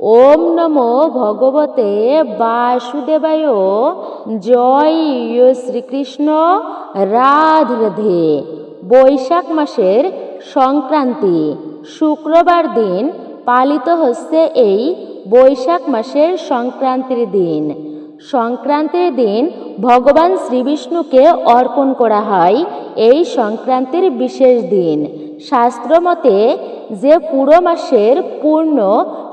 ওম নমো ভগবতে বাসুদেবায়। জয় শ্রীকৃষ্ণ। রাধে রাধে। বৈশাখ মাসের সংক্রান্তি শুক্রবার দিন পালিত হচ্ছে এই বৈশাখ মাসের সংক্রান্তির দিন। সংক্রান্তির দিন ভগবান শ্রীবিষ্ণুকে অর্পণ করা হয় এই সংক্রান্তির বিশেষ দিন। শাস্ত্রমতে যে পুরো মাসের পূর্ণ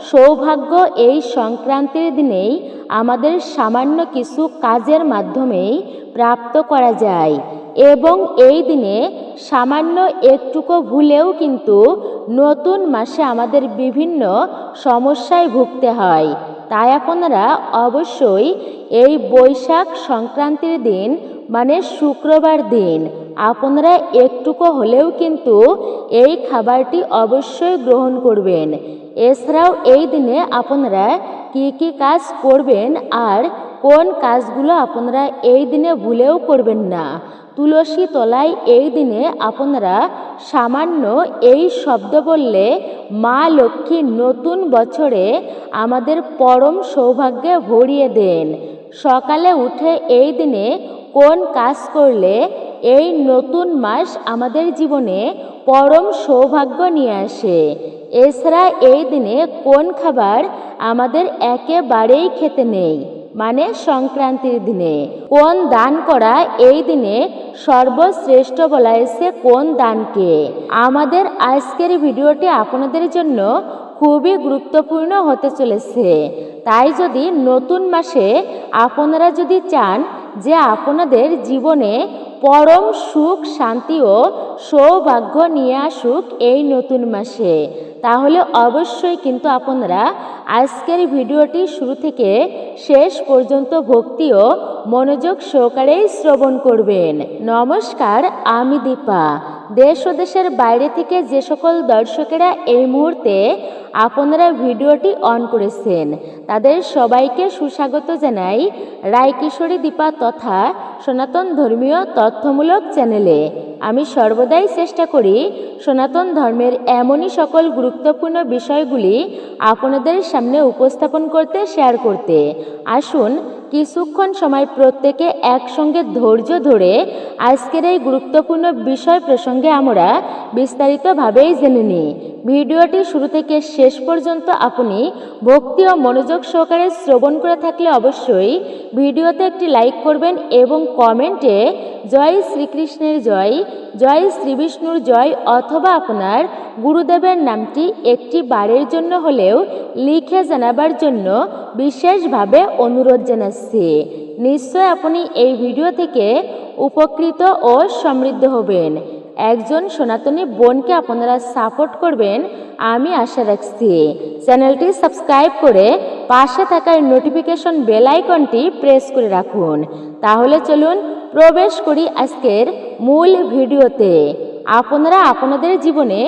সৌভাগ্য এই সংক্রান্তির দিনেই আমাদের সামান্য কিছু কাজের মাধ্যমেই প্রাপ্ত করা যায় এবং এই দিনে সামান্য একটুকু ভুলেও কিন্তু নতুন মাসে আমাদের বিভিন্ন সমস্যায় ভুগতে হয়। তাই আপনারা অবশ্যই এই বৈশাখ সংক্রান্তির দিন মানে শুক্রবার দিন আপনারা একটুকু হলেও কিন্তু এই খাবারটি অবশ্যই গ্রহণ করবেন। এছাড়াও এই দিনে আপনারা কি কি কাজ করবেন আর কোন কাজগুলো আপনারা এই দিনে ভুলেও করবেন না। তুলসী তলায় এই দিনে আপনারা সামান্য এই শব্দ বললে মা লক্ষ্মী নতুন বছরে আমাদের পরম সৌভাগ্যে ভরিয়ে দেন। সকালে উঠে এই দিনে কোন কাজ করলে এই নতুন মাস আমাদের জীবনে পরম সৌভাগ্য নিয়ে আসে। এছাড়া এই দিনে কোন খাবার আমাদের একেবারেই খেতে নেই মানে সংক্রান্তির দিনে কোন দান করা এই দিনে সর্বশ্রেষ্ঠ বলা হয়েছে কোন দানকে। আমাদের আজকের ভিডিওটি আপনাদের জন্য খুবই গুরুত্বপূর্ণ হতে চলেছে। তাই যদি নতুন মাসে আপনারা যদি চান যে আপনাদের জীবনে পরম সুখ শান্তি ও সৌভাগ্য নিয়ে আসুক এই নতুন মাসে, তাহলে অবশ্যই কিন্তু আপনারা আজকের ভিডিওটি শুরু থেকে শেষ পর্যন্ত ভক্তি ও মনোযোগ সহকারেই শ্রবণ করবেন। নমস্কার, আমি দীপা। দেশ ও দেশের বাইরে থেকে যে সকল দর্শকেরা এই মুহূর্তে আপনারা ভিডিওটি অন করেছেন তাদের সবাইকে সুস্বাগত জানাই রায়কিশোরী দীপা তথা সনাতন ধর্মীয় তথ্যমূলক চ্যানেলে। আমি সর্বদাই চেষ্টা করি সনাতন ধর্মের এমনই সকল গুরুত্বপূর্ণ বিষয়গুলি আপনাদের সামনে উপস্থাপন করতে, শেয়ার করতে। আসুন কিছুক্ষণ সময় প্রত্যেকে একসঙ্গে ধৈর্য ধরে আজকের এই গুরুত্বপূর্ণ বিষয় প্রসঙ্গে আমরা বিস্তারিতভাবেই জেনে নিই। ভিডিওটি শুরু থেকে শেষ পর্যন্ত আপনি ভক্তি ও মনোযোগ সহকারে শ্রবণ করে থাকলে অবশ্যই ভিডিওতে একটি লাইক করবেন এবং কমেন্টে জয় শ্রীকৃষ্ণের জয়, জয় শ্রীবিষ্ণুর জয় অথবা আপনার গুরুদেবের নামটি একটি বারের জন্য হলেও লিখে জানাবার জন্য বিশেষভাবে অনুরোধ জানাচ্ছি। নিশ্চয় আপনি এই ভিডিও থেকে উপকৃত ও সমৃদ্ধ হবেন। একজন সনাতনী বোনকে আপনারা সাপোর্ট করবেন আমি আশা রাখছি। চ্যানেলটি সাবস্ক্রাইব করে পাশে থাকা নোটিফিকেশন বেল আইকনটি প্রেস করে রাখুন। তাহলে চলুন প্রবেশ করি আজকের মূল ভিডিওতে। আপনারা আপনাদের জীবনে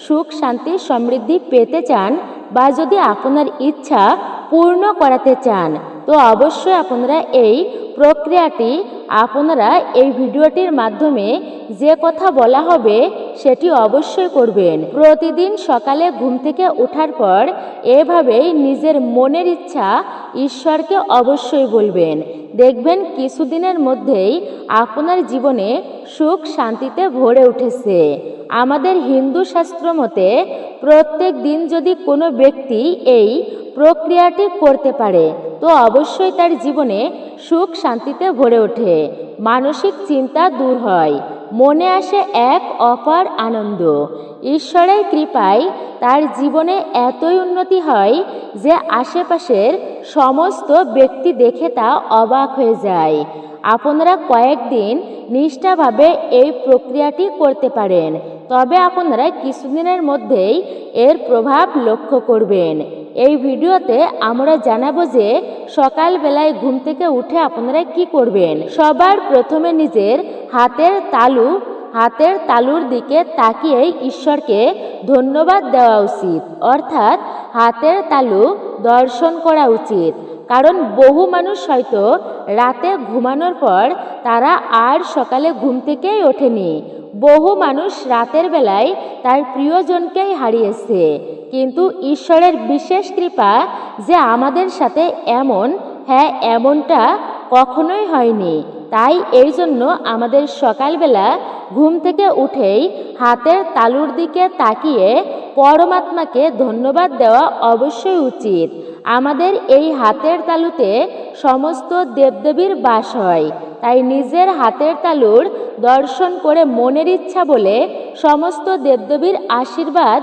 সুখ শান্তি সমৃদ্ধি পেতে চান বা যদি আপনার ইচ্ছা পূর্ণ করাতে চান তো অবশ্যই আপনারা এই প্রক্রিয়াটি আপনারা এই ভিডিওটির মাধ্যমে যে কথা বলা হবে সেটি অবশ্যই করবেন। প্রতিদিন সকালে ঘুম থেকে ওঠার পর এভাবেই নিজের মনের ইচ্ছা ঈশ্বরকে অবশ্যই বলবেন। দেখবেন কিছুদিনের মধ্যেই আপনার জীবনে সুখ শান্তিতে ভরে উঠেছে। আমাদের হিন্দু শাস্ত্র মতে প্রত্যেক দিন যদি কোনো ব্যক্তি এই প্রক্রিয়াটি করতে পারে তো অবশ্যই তার জীবনে সুখ শান্তিতে ভরে ওঠে, মানসিক চিন্তা দূর হয়, মনে আসে এক অপার আনন্দ। ঈশ্বরের কৃপায় তার জীবনে এতই উন্নতি হয় যে আশেপাশের সমস্ত ব্যক্তি দেখে তা অবাক হয়ে যায়। আপনারা কয়েকদিন নিষ্ঠাভাবে এই প্রক্রিয়াটি করতে পারেন, তবে আপনারা কিছুদিনের মধ্যেই এর প্রভাব লক্ষ্য করবেন। এই ভিডিওতে আমরা জানাবো যে সকালবেলায় ঘুম থেকে উঠে আপনারা কি করবেন। সবার প্রথমে নিজের হাতের তালুর দিকে তাকিয়ে ঈশ্বরকে ধন্যবাদ দেওয়া উচিত, অর্থাৎ হাতের তালু দর্শন করা উচিত। কারণ বহু মানুষ হয়তো রাতে ঘুমানোর পর তারা আর সকালে ঘুম থেকেই ওঠেনি। বহু মানুষ রাতের বেলায় তার প্রিয়জনকেই হারিয়েছে, কিন্তু ঈশ্বরের বিশেষ কৃপা যে আমাদের সাথে এমনটা কখনোই হয়নি। তাই এই জন্য আমাদের সকালবেলা ঘুম থেকে উঠেই হাতের তালুর দিকে তাকিয়ে পরমাত্মাকে ধন্যবাদ দেওয়া অবশ্যই উচিত। আমাদের এই হাতের তালুতে সমস্ত দেবদেবীর বাস হয়, তাই নিজের হাতের তালুর দর্শন করে মনের ইচ্ছা বলে সমস্ত দেবদেবীর আশীর্বাদ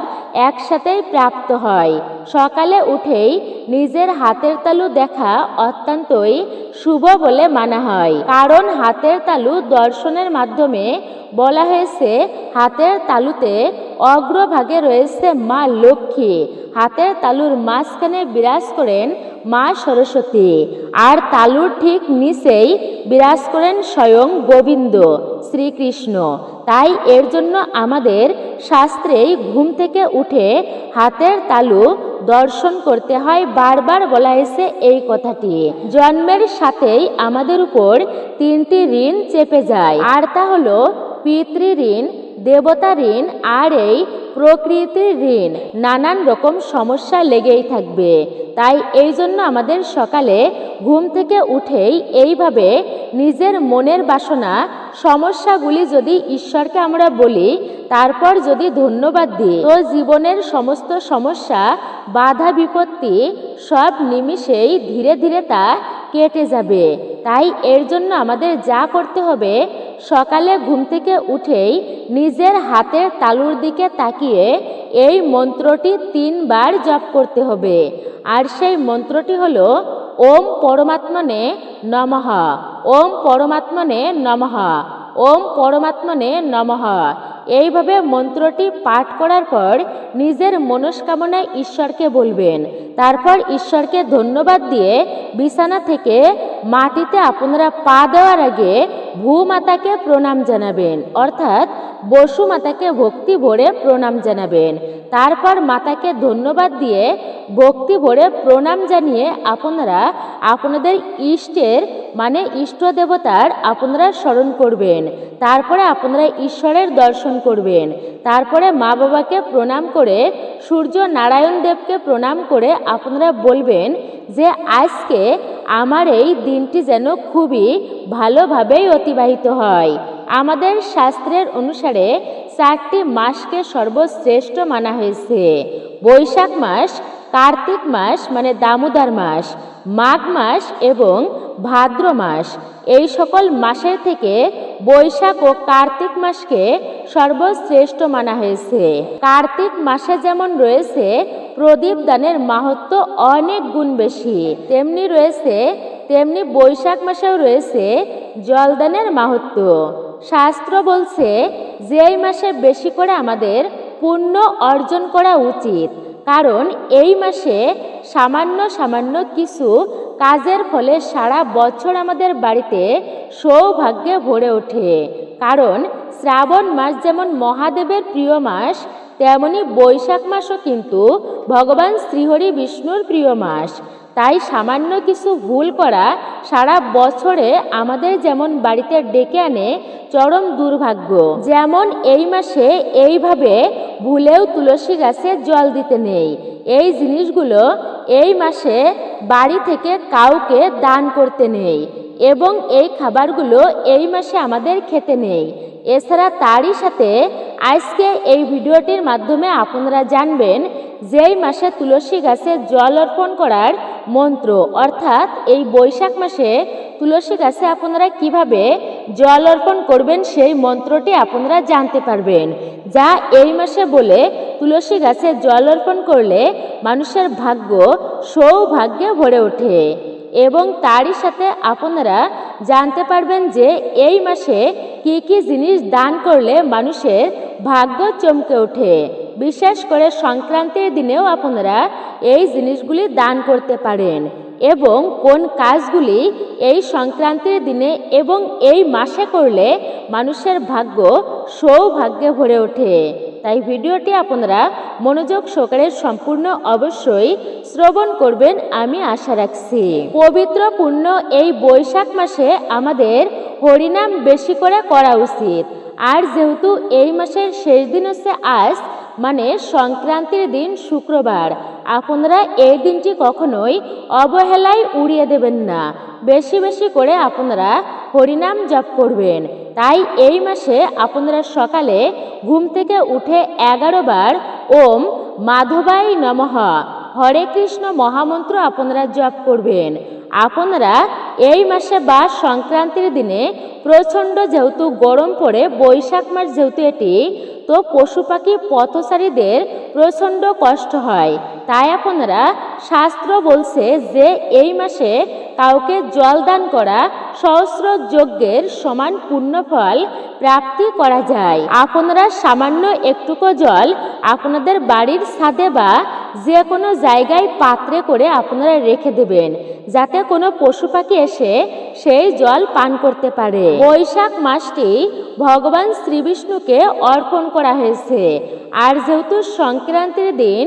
একসাথেই প্রাপ্ত হয়। সকালে উঠেই নিজের হাতের তালু দেখা অত্যন্তই শুভ বলে মানা হয়, কারণ হাতের তালু দর্শনের মাধ্যমে বলা হয়েছে হাতের তালুতে অগ্রভাগে রয়েছে মা লক্ষ্মী, হাতের তালুর মাঝখানে বিরাজ করেন মা সরস্বতী, আর তালুর ঠিক নিচেই বিরাজ করেন স্বয়ং গোবিন্দ শ্রীকৃষ্ণ। তাই এর জন্য আমাদের শাস্ত্রেই ঘুম থেকে উঠে হাতের তালু দর্শন করতে হয়। বারবার বলা হয়েছে এই কথাটি। জন্মের সাথেই আমাদের উপর 3টি ঋণ চেপে যায়, আর তা হলো পিতৃঋণ, দেবতা ঋণ আর এই প্রকৃতির ঋণ। নানান রকম সমস্যা লেগেই থাকবে। তাই এই জন্য আমাদের সকালে ঘুম থেকে উঠেই এইভাবে নিজের মনের বাসনা সমস্যাগুলি যদি ঈশ্বরকে আমরা বলি, তারপর যদি ধন্যবাদ দিই, তো জীবনের সমস্ত সমস্যা বাধা বিপত্তি সব নিমিষেই ধীরে ধীরে তা কেটে যাবে। তাই এর জন্য আমাদের যা করতে হবে, সকালে ঘুম থেকে উঠেই নিজের হাতের তালুর দিকে তাকিয়ে এই মন্ত্রটি 3 বার জপ করতে হবে। আর সেই মন্ত্রটি হলো ওম পরমাত্মনে নমঃ, ওম পরমাত্মনে নমঃ, ওম পরমাত্মনে নমঃ। এইভাবে মন্ত্রটি পাঠ করার পর নিজের মনস্কামনা ঈশ্বরকে বলবেন। তারপর ঈশ্বরকে ধন্যবাদ দিয়ে বিছানা থেকে মাটিতে আপনারা পা দেওয়ার আগে ভূমাতাকে প্রণাম জানাবেন, অর্থাৎ বসু মাতাকে ভক্তি ভরে প্রণাম জানাবেন। তারপর মাতাকে ধন্যবাদ দিয়ে ভক্তি ভরে প্রণাম জানিয়ে আপনারা আপনাদের ইষ্টের ইষ্ট দেবতার আপনারা স্মরণ করবেন। তারপরে আপনারা ঈশ্বরের দর্শন করবেন। তারপরে মা বাবাকে প্রণাম করে সূর্য নারায়ণ দেবকে প্রণাম করে আপনারা বলবেন যে আজকে আমার এই দিনটি যেন খুবই ভালোভাবেই অতিবাহিত হয়। আমাদের শাস্ত্রের অনুসারে 4টি মাসকে সর্বশ্রেষ্ঠ মানা হয়েছে। বৈশাখ মাস, কার্তিক মাস দামোদর মাস, মাঘ মাস এবং ভাদ্র মাস। এই সকল মাসের থেকে বৈশাখ ও কার্তিক মাসকে সর্বশ্রেষ্ঠ মানা হয়েছে। কার্তিক মাসে যেমন রয়েছে প্রদীপ দানের মাহাত্ম্য অনেক গুণ বেশি, তেমনি বৈশাখ মাসেও রয়েছে জলদানের মাহাত্ম্য। শাস্ত্র বলছে যে এই মাসে বেশি করে আমাদের পুণ্য অর্জন করা উচিত, কারণ এই মাসে সামান্য কিছু কাজের ফলে সারা বছর আমাদের বাড়িতে সৌভাগ্যে ভরে ওঠে। কারণ শ্রাবণ মাস যেমন মহাদেবের প্রিয় মাস, তেমনি বৈশাখ মাসও কিন্তু ভগবান শ্রীহরি বিষ্ণুর প্রিয় মাস। তাই সামান্য কিছু ভুল করা সারা বছরে আমাদের যেমন বাড়িতে ডেকে আনে চরম দুর্ভাগ্য। যেমন এই মাসে এইভাবে ভুলেও তুলসী গাছে জল দিতে নেই। এই জিনিসগুলো এই মাসে বাড়ি থেকে কাউকে দান করতে নেই, এবং এই খাবারগুলো এই মাসে আমাদের খেতে নেই। এছাড়া তারই সাথে আজকে এই ভিডিওটির মাধ্যমে আপনারা জানবেন যেই মাসে তুলসী গাছে জল অর্পণ করার মন্ত্র, অর্থাৎ এই বৈশাখ মাসে তুলসী গাছে আপনারা কিভাবে জল অর্পণ করবেন সেই মন্ত্রটি আপনারা জানতে পারবেন, যা এই মাসে বলে তুলসী গাছে জল অর্পণ করলে মানুষের ভাগ্য সৌভাগ্যে ভরে ওঠে। এবং তারই সাথে আপনারা জানতে পারবেন যে এই মাসে কি কি জিনিস দান করলে মানুষের ভাগ্য চমকে ওঠে। বিশেষ করে সংক্রান্তির দিনেও আপনারা এই জিনিসগুলি দান করতে পারেন, এবং কোন কাজগুলি এই সংক্রান্তির দিনে এবং এই মাসে করলে মানুষের ভাগ্য সৌভাগ্যে ভরে ওঠে। তাই ভিডিওটি আপনারা মনোযোগ সহকারে সম্পূর্ণ অবশ্যই শ্রবণ করবেন আমি আশা রাখছি। পবিত্র পূর্ণ এই বৈশাখ মাসে আমাদের হরিনাম বেশি করে করা উচিত। আর যেহেতু এই মাসের শেষ দিন হচ্ছে আজ, মানে সংক্রান্তির দিন শুক্রবার, আপনারা এই দিনটি কখনোই অবহেলায় উড়িয়ে দেবেন না। বেশি বেশি করে আপনারা হরিনাম জপ করবেন। তাই এই মাসে আপনারা সকালে ঘুম থেকে উঠে 11 বার ওম মাধবায় নমঃ হরে কৃষ্ণ মহামন্ত্র আপনারা জপ করবেন। আপনারা এই মাসে বা সংক্রান্তির দিনে প্রচণ্ড যেহেতু গরম পড়ে, বৈশাখ মাস যেহেতু এটি, তো পশু পাখি পথচারীদের প্রচণ্ড কষ্ট হয়। তাই আপনারা শাস্ত্র বলছে যে এই মাসে কাউকে জল দান করা সহস্র যজ্ঞের সমান পুণ্যফল প্রাপ্তি করা যায়। আপনারা সামান্য একটুকু জল আপনাদের বাড়ির ছাদে বা যে কোনো জায়গায় পাত্রে করে আপনারা রেখে দেবেন, যাতে কোনো পশু পাখি এসে সেই জল পান করতে পারে। বৈশাখ মাসটি ভগবান শ্রীবিষ্ণুকে অর্পণ করা হয়েছে। আর যেহেতু সংক্রান্তির দিন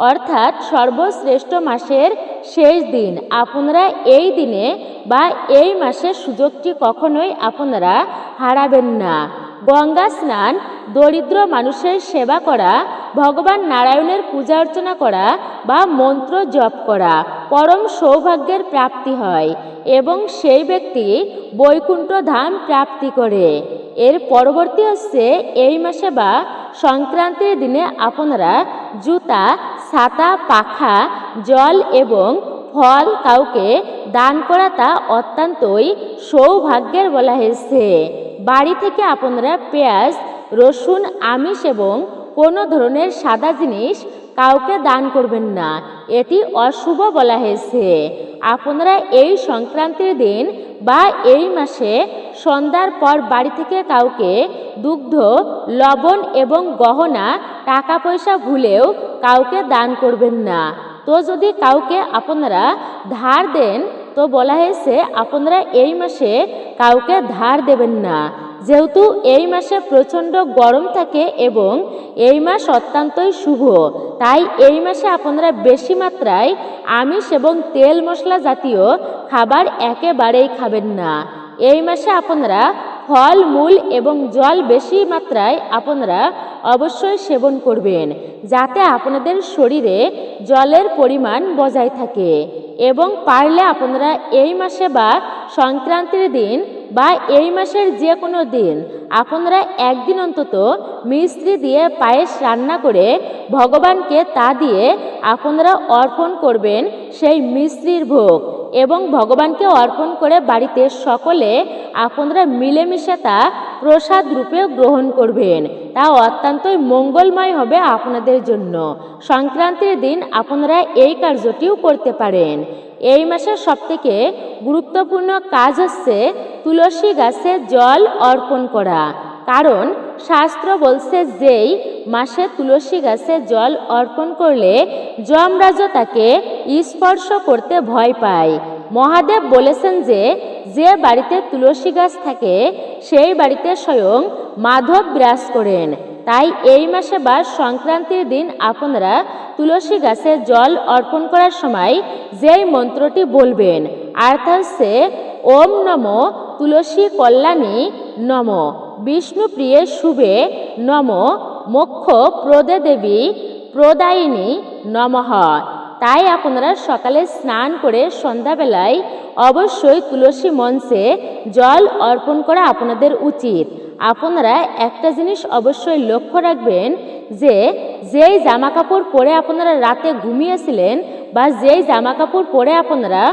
অর্থাৎ সর্বশ্রেষ্ঠ মাসের শেষ দিন, আপনারা এই দিনে বা এই মাসের সুযোগটি কখনোই আপনারা হারাবেন না। গঙ্গা স্নান, দরিদ্র মানুষের সেবা করা, ভগবান নারায়ণের পূজা অর্চনা করা বা মন্ত্র জপ করা পরম সৌভাগ্যের প্রাপ্তি হয় এবং সেই ব্যক্তি বৈকুণ্ঠ ধাম প্রাপ্তি করে। এর পরবর্তী হচ্ছে এই মাসে বা সংক্রান্তির দিনে আপনারা জুতা, ছাতা, পাখা, জল এবং ফল কাউকে দান করা তা অত্যন্তই সৌভাগ্যের বলা হয়েছে। বাড়ি থেকে আপনারা পেঁয়াজ, রসুন, আমিষ এবং কোনো ধরনের সাদা জিনিস কাউকে দান করবেন না, এটি অশুভ বলা হয়েছে। আপনারা এই সংক্রান্তির দিন বা এই মাসে সন্ধ্যার পর বাড়ি থেকে কাউকে দুগ্ধ, লবণ এবং গহনা, টাকা পয়সা ভুলেও কাউকে দান করবেন না। তো যদি কাউকে আপনারা ধার দেন, তো বলা হয়েছে আপনারা এই মাসে কাউকে ধার দেবেন না। যেহেতু এই মাসে প্রচণ্ড গরম থাকে এবং এই মাস অত্যন্তই শুভ, তাই এই মাসে আপনারা বেশি মাত্রায় আমিষ এবং তেল মশলা জাতীয় খাবার একেবারেই খাবেন না। এই মাসে আপনারা ফল মূল এবং জল বেশি মাত্রায় আপনারা অবশ্যই সেবন করবেন, যাতে আপনাদের শরীরে জলের পরিমাণ বজায় থাকে। এবং পারলে আপনারা এই মাসে বা সংক্রান্তির দিন বা এই মাসের যে কোনো দিন আপনারা একদিন অন্তত মিশ্রি দিয়ে পায়েস রান্না করে ভগবানকে তা দিয়ে আপনারা অর্পণ করবেন সেই মিশ্রির ভোগ, এবং ভগবানকে অর্পণ করে বাড়িতে সকলে আপনারা মিলেমিশে তা প্রসাদ রূপে গ্রহণ করবেন। তা অত্যন্তই মঙ্গলময় হবে আপনাদের জন্য। সংক্রান্তির দিন আপনারা এই কার্যটিও করতে পারেন। এই মাসের সবথেকে গুরুত্বপূর্ণ কাজ হচ্ছে তুলসী গাছে জল অর্পণ করা, কারণ শাস্ত্র বলছে যেই মাসে তুলসী গাছে জল অর্পণ করলে যমরাজ তাকে স্পর্শ করতে ভয় পায়। মহাদেব বলেছেন যে যে বাড়িতে তুলসী গাছ থাকে সেই বাড়িতে স্বয়ং মাধব বিরাজ করেন। তাই এই মাসে বা সংক্রান্তির দিন আপনারা তুলসী গাছে জল অর্পণ করার সময় যেই মন্ত্রটি বলবেন আর তা হচ্ছে ওম নমো তুলসী কল্যাণী নম বিষ্ণুপ্রিয়ে শুভে নম মোক্ষ প্রদে দেবী প্রদায়িনী নমঃ। তাই আপনারা সকালে স্নান করে সন্ধ্যাবেলায় অবশ্যই তুলসী মঞ্চে জল অর্পণ করা আপনাদের উচিত। আপনারা একটা জিনিস অবশ্যই লক্ষ্য রাখবেন যে যেই জামা কাপড় পরে আপনারা রাতে ঘুমিয়েছিলেন বা যেই জামা কাপড় পরে আপনারা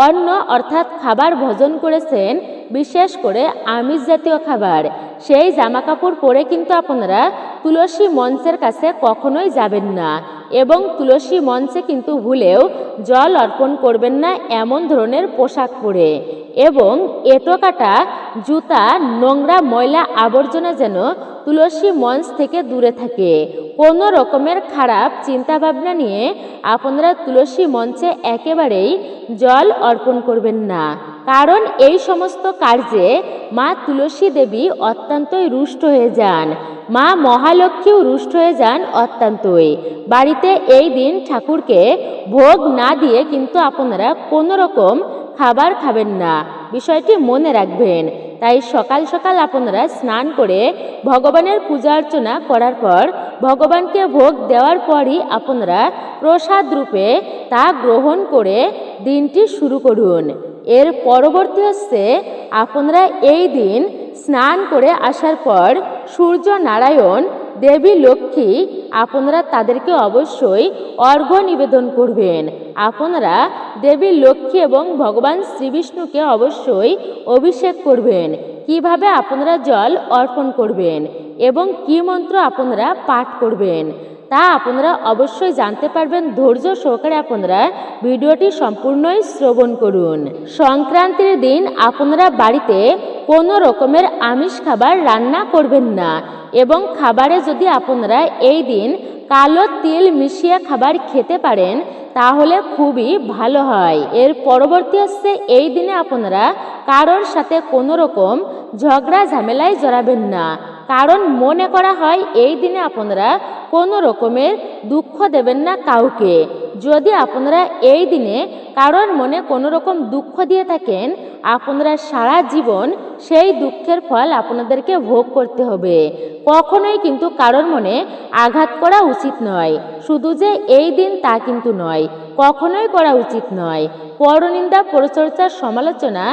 অন্ন অর্থাৎ খাবার ভোজন করেছেন, বিশেষ করে আমিষ জাতীয় খাবার, সেই জামা কাপড় পরে কিন্তু আপনারা তুলসী মঞ্চের কাছে কখনোই যাবেন না, এবং তুলসী মঞ্চে কিন্তু ভুলেও জল অর্পণ করবেন না এমন ধরনের পোশাক পরে। এবং এঁটো কাটা, জুতা, নোংরা ময়লা আবর্জনা যেন তুলসী মঞ্চ থেকে দূরে থাকে। কোনো রকমের খারাপ চিন্তাভাবনা নিয়ে আপনারা তুলসী মঞ্চে একেবারেই জল অর্পণ করবেন না, কারণ এই সমস্ত কার্যে মা তুলসী দেবী অত্যন্তই রুষ্ট হয়ে যান, মা মহালক্ষ্মীও রুষ্ট হয়ে যান অত্যন্তই। বাড়িতে এই দিন ঠাকুরকে ভোগ না দিয়ে কিন্তু আপনারা কোনো রকম খাবার খাবেন না, বিষয়টি মনে রাখবেন। তাই সকাল সকাল আপনারা স্নান করে ভগবানের পূজা অর্চনা করার পর ভগবানকে ভোগ দেওয়ার পরই আপনারা প্রসাদ রূপে তা গ্রহণ করে দিনটি শুরু করুন। এর পরবর্তী হচ্ছে আপনারা এই দিন স্নান করে আসার পর সূর্য নারায়ণ, দেবী লক্ষ্মী আপনারা তাদেরকে অবশ্যই অর্ঘ্য নিবেদন করবেন। আপনারা দেবী লক্ষ্মী এবং ভগবান শ্রীবিষ্ণুকে অবশ্যই অভিষেক করবেন। কিভাবে আপনারা জল অর্পণ করবেন এবং কি মন্ত্র আপনারা পাঠ করবেন তা আপনারা অবশ্যই জানতে পারবেন। ধৈর্য সহকারে আপনারা ভিডিওটি সম্পূর্ণই শ্রবণ করুন। সংক্রান্তির দিন আপনারা বাড়িতে কোনো রকমের আমিষ খাবার রান্না করবেন না এবং খাবারে যদি আপনারা এই দিন কালো তিল মিশিয়ে খাবার খেতে পারেন তাহলে খুবই ভালো হয়। এর পরবর্তী হচ্ছে এই দিনে আপনারা কারোর সাথে কোনো রকম ঝগড়া ঝামেলায় জড়াবেন না, কারণ মনে করা হয় এই দিনে আপনারা কোনো রকমের দুঃখ দেবেন না কাউকে। যদি আপনারা এই দিনে কারোর মনে কোনো রকম দুঃখ দিয়ে থাকেন আপনারা সারা জীবন সেই দুঃখের ফল আপনাদেরকে ভোগ করতে হবে। কখনোই কিন্তু কারোর মনে আঘাত করা উচিত নয়। শুধু যে এই দিন তা কিন্তু নয়, কখনোই করা উচিত নয়। পরনিন্দা, পরচর্চা, সমালোচনা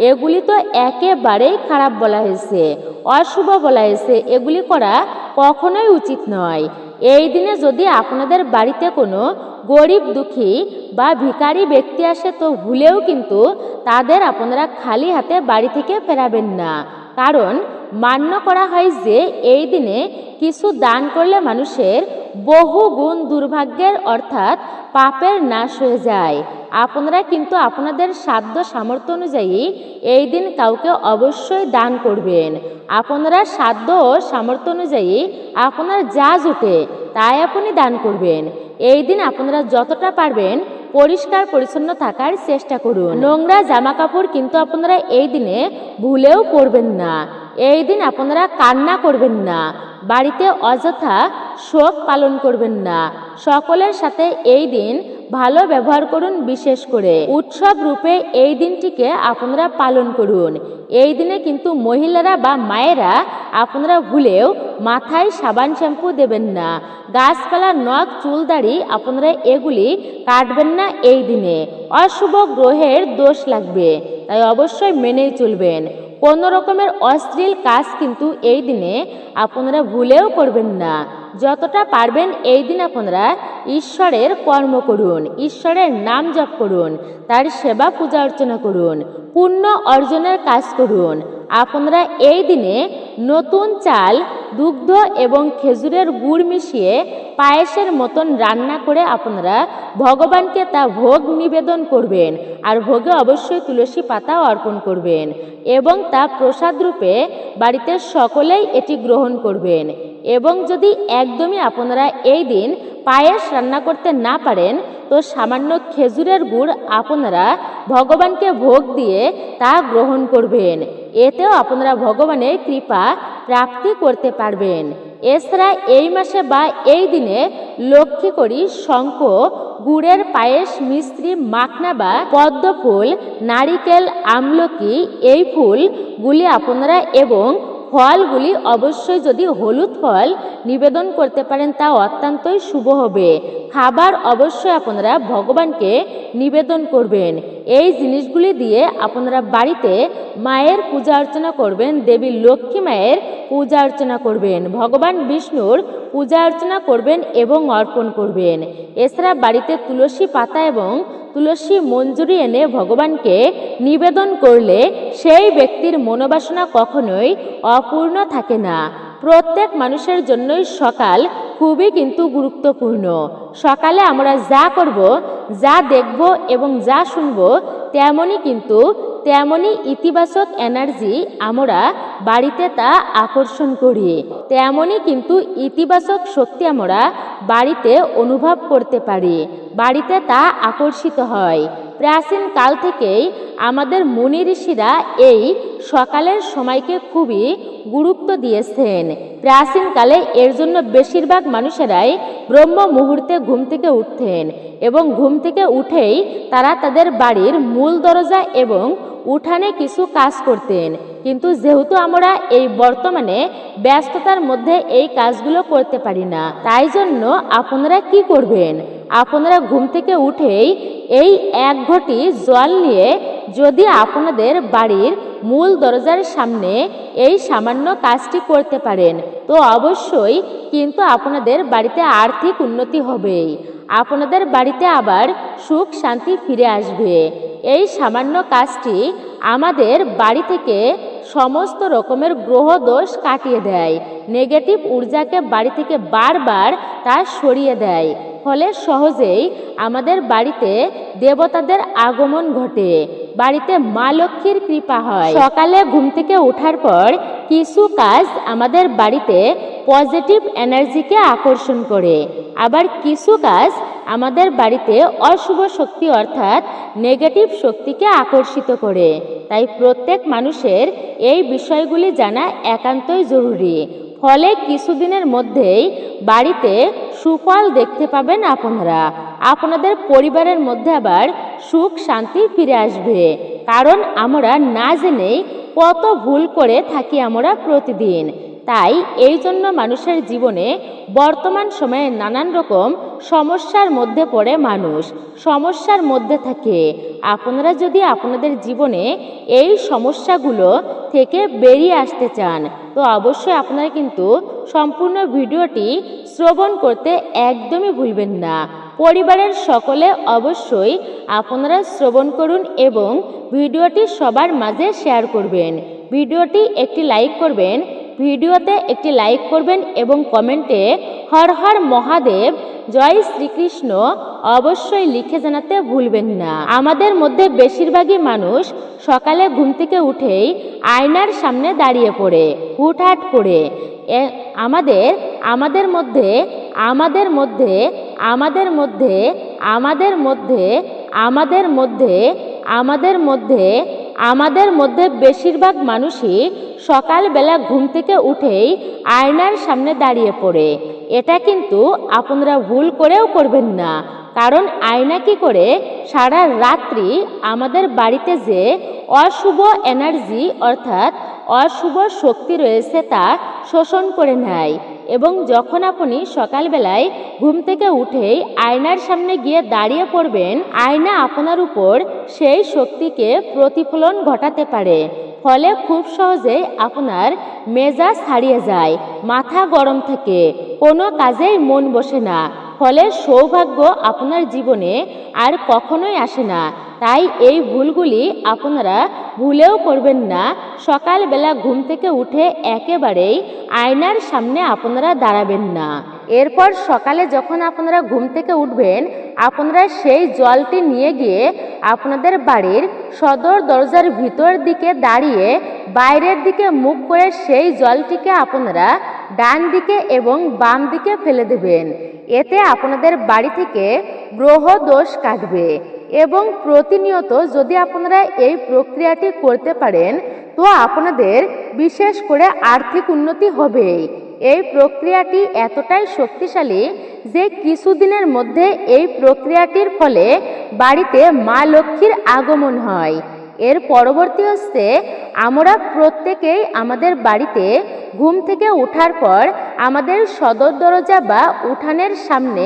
এগুলি তো একেবারেই খারাপ বলা হয়েছে, অশুভ বলা হয়েছে। এগুলি করা কখনোই উচিত নয়। এই দিনে যদি আপনাদের বাড়িতে কোনো গরিব দুঃখী বা ভিখারি ব্যক্তি আসে তো ভুলেও কিন্তু তাদের আপনারা খালি হাতে বাড়ি থেকে ফেরাবেন না, কারণ মান্য করা হয় যে এই দিনে কিছু দান করলে মানুষের বহু গুণ দুর্ভাগ্যের অর্থাৎ পাপের নাশ হয়ে যায়। আপনারা কিন্তু আপনাদের সাধ্য সামর্থ্য অনুযায়ী এই দিন কাউকে অবশ্যই দান করবেন। আপনারা সাধ্য ও সামর্থ্য অনুযায়ী আপনার যা জুটে তাই আপনি দান করবেন। এই দিন আপনারা যতটা পারবেন পরিষ্কার পরিচ্ছন্ন থাকার চেষ্টা করুন। নোংরা জামা কাপড় কিন্তু আপনারা এই দিনে ভুলেও পরবেন না। এই দিন আপনারা কান্না করবেন না, বাড়িতে অযথা শোক পালন করবেন না। সকলের সাথে এই দিন ভালো ব্যবহার করুন। বিশেষ করে উৎসব রূপে এই দিনটিকে আপনারা পালন করুন। এই দিনে কিন্তু মহিলারা বা মায়েরা আপনারা ভুলেও মাথায় সাবান শ্যাম্পু দেবেন না। গাছপালা, নখ, চুল, দাড়ি আপনারা এগুলি কাটবেন না। এই দিনে অশুভ গ্রহের দোষ লাগবে, তাই অবশ্যই মেনেই চলবেন। কোনো রকমের অশ্লীল কাজ কিন্তু এই দিনে আপনারা ভুলেও করবেন না। যতটা পারবেন এই দিন আপনারা ঈশ্বরের কর্ম করুন, ঈশ্বরের নাম জপ করুন, তার সেবা পূজা অর্চনা করুন, পুণ্য অর্জনের কাজ করুন। আপনারা এই দিনে নতুন চাল, দুগ্ধ এবং খেজুরের গুড় মিশিয়ে পায়েসের মতন রান্না করে আপনারা ভগবানকে তা ভোগ নিবেদন করবেন। আর ভোগে অবশ্যই তুলসী পাতা অর্পণ করবেন এবং তা প্রসাদ রূপে বাড়িতে সকলেই এটি গ্রহণ করবেন। এবং যদি একদমই আপনারা এই দিন পায়েস রান্না করতে না পারেন তো সামান্য খেজুরের গুড় আপনারা ভগবানকে ভোগ দিয়ে তা গ্রহণ করবেন। এতেও আপনারা ভগবানের কৃপা প্রাপ্তি করতে পারবেন। এছাড়া এই মাসে বা এই দিনে লক্ষ্মী করি শঙ্খ, গুড়ের পায়েস, মিশ্রি, মাখনা বা পদ্ম ফুল, নারিকেল, আমলকি এই ফুলগুলি আপনারা এবং ফলগুলি অবশ্যই যদি হলুদ ফল নিবেদন করতে পারেন তা অত্যন্তই শুভ হবে। খাবার অবশ্যই আপনারা ভগবানকে নিবেদন করবেন। এই জিনিসগুলি দিয়ে আপনারা বাড়িতে মায়ের পূজা অর্চনা করবেন, দেবী লক্ষ্মী মায়ের পূজা অর্চনা করবেন, ভগবান বিষ্ণুর পূজা অর্চনা করবেন এবং অর্পণ করবেন। এছাড়া বাড়িতে তুলসী পাতা এবং তুলসী মঞ্জুরি এনে ভগবানকে নিবেদন করলে সেই ব্যক্তির মনোবাসনা কখনোই অপূর্ণ থাকে না। প্রত্যেক মানুষের জন্যই সকাল খুবই কিন্তু গুরুত্বপূর্ণ। সকালে আমরা যা করব, যা দেখব এবং যা শুনব তেমনই ইতিবাচক এনার্জি আমরা বাড়িতে তা আকর্ষণ করি, তেমনই কিন্তু ইতিবাচক শক্তি আমরা বাড়িতে অনুভব করতে পারি, বাড়িতে তা আকর্ষিত হয়। প্রাচীন কাল থেকেই আমাদের মুনি ঋষিরা এই সকালের সময়কে খুবই গুরুত্ব দিয়েছেন। প্রাচীনকালে এর জন্য বেশিরভাগ মানুষেরাই ব্রহ্ম মুহূর্তে ঘুম থেকে উঠতেন এবং ঘুম থেকে উঠেই তারা তাদের বাড়ির মূল দরজা এবং উঠানে কিছু কাজ করতেন, কিন্তু যেহেতু আমরা এই বর্তমানে ব্যস্ততার মধ্যে এই কাজগুলো করতে পারি না, তাই জন্য আপনারা কি করবেন, আপনারা ঘুম থেকে উঠেই এই 1 ঘটি জল নিয়ে যদি আপনাদের বাড়ির মূল দরজার সামনে এই সামান্য কাজটি করতে পারেন, তো অবশ্যই কিন্তু আপনাদের বাড়িতে আর্থিক উন্নতি হবেই, আপনাদের বাড়িতে আবার সুখ শান্তি ফিরে আসবে। এই সামান্য কাজটি আমাদের বাড়ি থেকে সমস্ত রকমের গ্রহ দোষ কাটিয়ে দেয়, নেগেটিভ ঊর্জাকে বাড়ি থেকে বারবার তা সরিয়ে দেয়, ফলে সহজেই আমাদের বাড়িতে দেবতাদের আগমন ঘটে, বাড়িতে মা লক্ষ্মীর কৃপা হয়। সকালে ঘুম থেকে ওঠার পর কিছু কাজ আমাদের বাড়িতে পজিটিভ এনার্জিকে আকর্ষণ করে, আবার কিছু কাজ আমাদের বাড়িতে অশুভ শক্তি অর্থাৎ নেগেটিভ শক্তিকে আকর্ষিত করে। তাই প্রত্যেক মানুষের এই বিষয়গুলি জানা একান্তই জরুরি, ফলে কিছুদিনের মধ্যেই বাড়িতে সুফল দেখতে পাবেন আপনারা, আপনাদের পরিবারের মধ্যে আবার সুখ শান্তি ফিরে আসবে। কারণ আমরা না জেনেই কত ভুল করে থাকি আমরা প্রতিদিন, তাই এই জন্য মানুষের জীবনে বর্তমান সময়ে নানান রকম সমস্যার মধ্যে পড়ে মানুষ, সমস্যার মধ্যে থাকে। আপনারা যদি আপনাদের জীবনে এই সমস্যাগুলো থেকে বেরিয়ে আসতে চান, তো অবশ্যই আপনারা কিন্তু সম্পূর্ণ ভিডিওটি শ্রবণ করতে একদমই ভুলবেন না। পরিবারের সকলে অবশ্যই আপনারা শ্রবণ করুন এবং ভিডিওটি সবার মাঝে শেয়ার করবেন, ভিডিওটি একটি লাইক করবেন, ভিডিওতে একটি লাইক করবেন এবং কমেন্টে হর হর মহাদেব জয় শ্রীকৃষ্ণ অবশ্যই লিখে জানাতে ভুলবেন না। আমাদের মধ্যে বেশিরভাগই মানুষ সকালে ঘুম থেকে উঠেই আয়নার সামনে দাঁড়িয়ে পড়ে হুটহাট করে। আমাদের আমাদের মধ্যে আমাদের মধ্যে আমাদের মধ্যে আমাদের মধ্যে আমাদের মধ্যে আমাদের মধ্যে আমাদের মধ্যে বেশিরভাগ মানুষই সকালবেলা ঘুম থেকে উঠেই আয়নার সামনে দাঁড়িয়ে পড়ে। এটা কিন্তু আপনারা ভুল করেও করবেন না, কারণ আয়না কি করে সারা রাত্রি আমাদের বাড়িতে যে অশুভ এনার্জি অর্থাৎ অশুভ শক্তি রয়েছে তা শোষণ করে নেয়, এবং যখন আপনি সকালবেলায় ঘুম থেকে উঠেই আয়নার সামনে গিয়ে দাঁড়িয়ে পড়বেন, আয়না আপনার উপর সেই শক্তিকে প্রতিফলন ঘটাতে পারে, ফলে খুব সহজেই আপনার মেজাজ হারিয়ে যায়, মাথা গরম থাকে, কোনো কাজেই মন বসে না, ফলে সৌভাগ্য আপনার জীবনে আর কখনোই আসে না। তাই এই ভুলগুলি আপনারা ভুলেও করবেন না। সকালবেলা ঘুম থেকে উঠে একেবারেই আয়নার সামনে আপনারা দাঁড়াবেন না। এরপর সকালে যখন আপনারা ঘুম থেকে উঠবেন, আপনারা সেই জলটি নিয়ে গিয়ে আপনাদের বাড়ির সদর দরজার ভিতর দিকে দাঁড়িয়ে বাইরের দিকে মুখ করে সেই জলটিকে আপনারা ডান দিকে এবং বাম দিকে ফেলে দেবেন। এতে আপনাদের বাড়ি থেকে গ্রহ দোষ কাটবে, এবং প্রতিনিয়ত যদি আপনারা এই প্রক্রিয়াটি করতে পারেন, তো আপনাদের বিশেষ করে আর্থিক উন্নতি হবেই। এই প্রক্রিয়াটি এতটাই শক্তিশালী যে কিছুদিনের মধ্যে এই প্রক্রিয়াটির ফলে বাড়িতে মা লক্ষ্মীর আগমন হয়। এর পরবর্তী হচ্ছে, আমরা প্রত্যেকেই আমাদের বাড়িতে ঘুম থেকে ওঠার পর আমাদের সদর দরজা বা উঠানের সামনে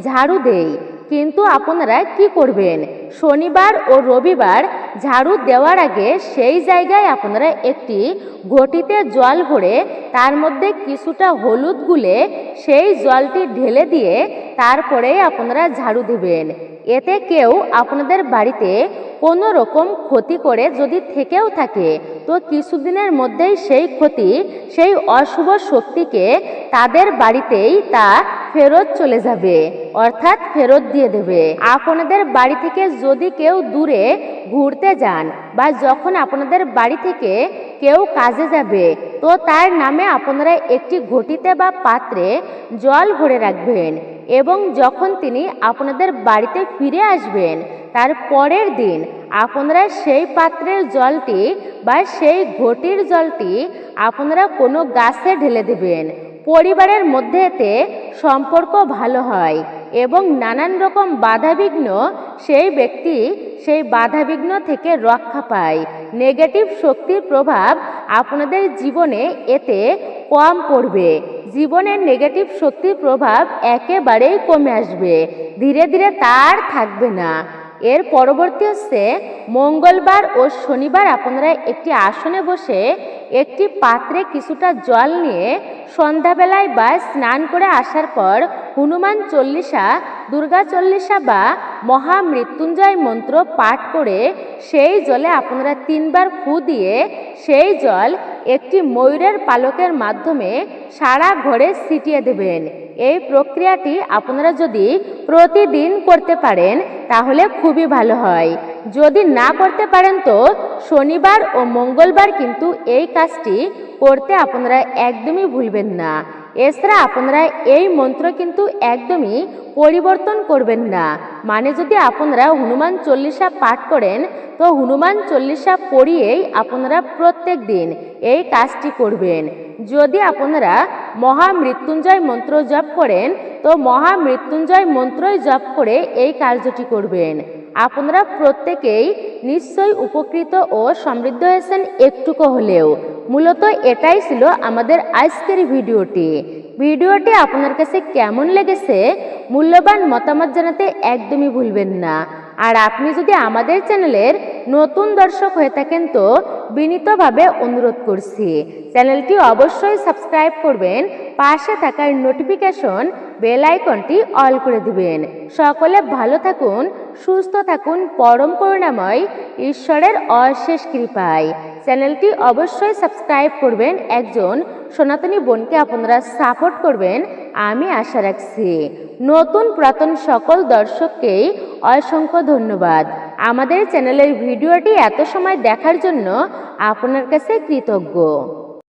ঝাড়ু দেই, কিন্তু আপনারা কি করবেন, শনিবার ও রবিবার ঝাড়ু দেওয়ার আগে সেই জায়গায় আপনারা একটি ঘটিতে জল ভরে তার মধ্যে কিছুটা হলুদ গুলে সেই জলটি ঢেলে দিয়ে তারপরে আপনারা ঝাড়ু দেবেন। এতে কেউ আপনাদের বাড়িতে কোনো রকম ক্ষতি করে যদি থেকেও থাকে, তো কিছুদিনের মধ্যেই সেই ক্ষতি, সেই অশুভ শক্তিকে তাদের বাড়িতেই তা ফেরত চলে যাবে, অর্থাৎ ফেরত দিয়ে দেবে। আপনাদের বাড়ি থেকে যদি কেউ দূরে ঘুরতে যান বা যখন আপনাদের বাড়ি থেকে কেউ কাজে যাবে, তো তার নামে আপনারা একটি ঘটিতে বা পাত্রে জল ভরে রাখবেন, এবং যখন তিনি আপনাদের বাড়িতে ফিরে আসবেন তার পরের দিন আপনারা সেই পাত্রের জলটি বা সেই ঘটির জলটি আপনারা কোনো গাছে ঢেলে দেবেন। পরিবারের মধ্যে এতে সম্পর্ক ভালো হয়, এবং নানান রকম বাধাবিঘ্ন সেই ব্যক্তি সেই বাধাবিঘ্ন থেকে রক্ষা পায়। নেগেটিভ শক্তির প্রভাব আপনাদের জীবনে এতে কম পড়বে। জীবনের নেগেটিভ শক্তির প্রভাব একেবারেই কমে আসবে, ধীরে ধীরে তার থাকবে না। এর পরবর্তী হচ্ছে মঙ্গলবার ও শনিবার আপনারা একটি আসনে বসে একটি পাত্রে কিছুটা জল নিয়ে সন্ধ্যাবেলায় বা স্নান করে আসার পর হনুমান চল্লিশা, দুর্গা চল্লিশা বা মহামৃত্যুঞ্জয় মন্ত্র পাঠ করে সেই জলে আপনারা 3 বার ফু দিয়ে সেই জল একটি ময়ূরের পালকের মাধ্যমে সারা ঘরে ছিটিয়ে দেবেন। এই প্রক্রিয়াটি আপনারা যদি প্রতিদিন করতে পারেন তাহলে খুবই ভালো হয়। যদি না করতে পারেন তো শনিবার ও মঙ্গলবার কিন্তু এই কাজটি করতে আপনারা একদমই ভুলবেন না। এছাড়া আপনারা এই মন্ত্র কিন্তু একদমই পরিবর্তন করবেন না। মানে যদি আপনারা হনুমান চল্লিশা পাঠ করেন তো হনুমান চল্লিশা পড়িয়েই আপনারা প্রত্যেক দিন এই কাজটি করবেন। যদি আপনারা মহামৃত্যুঞ্জয় মন্ত্র জপ করেন তো মহামৃত্যুঞ্জয় মন্ত্রই জপ করে এই কার্যটি করবেন। আপনারা প্রত্যেকেই নিশ্চয়ই উপকৃত ও সমৃদ্ধ হয়েছেন একটুকু হলেও। মূলত এটাই ছিল আমাদের আজকের ভিডিওটি আপনার কাছে কেমন লেগেছে মূল্যবান মতামত জানাতে একদমই ভুলবেন না। আর আপনি যদি আমাদের চ্যানেলের নতুন দর্শক হয়ে থাকেন তো বিনীতভাবে অনুরোধ করছি চ্যানেলটি অবশ্যই সাবস্ক্রাইব করবেন, পাশে থাকার নোটিফিকেশন বেল আইকনটি অল করে দিবেন। সকলে ভালো থাকুন, সুস্থ থাকুন, পরম করুণাময় ঈশ্বরের অশেষ কৃপায়। চ্যানেলটি অবশ্যই সাবস্ক্রাইব করবেন, একজন সনাতনী বোনকে আপনারা সাপোর্ট করবেন আমি আশা রাখছি। নতুন পুরাতন সকল দর্শককেই অসংখ্য ধন্যবাদ। আমাদের চ্যানেলের ভিডিওটি এত সময় দেখার জন্য আপনার কাছে কৃতজ্ঞ।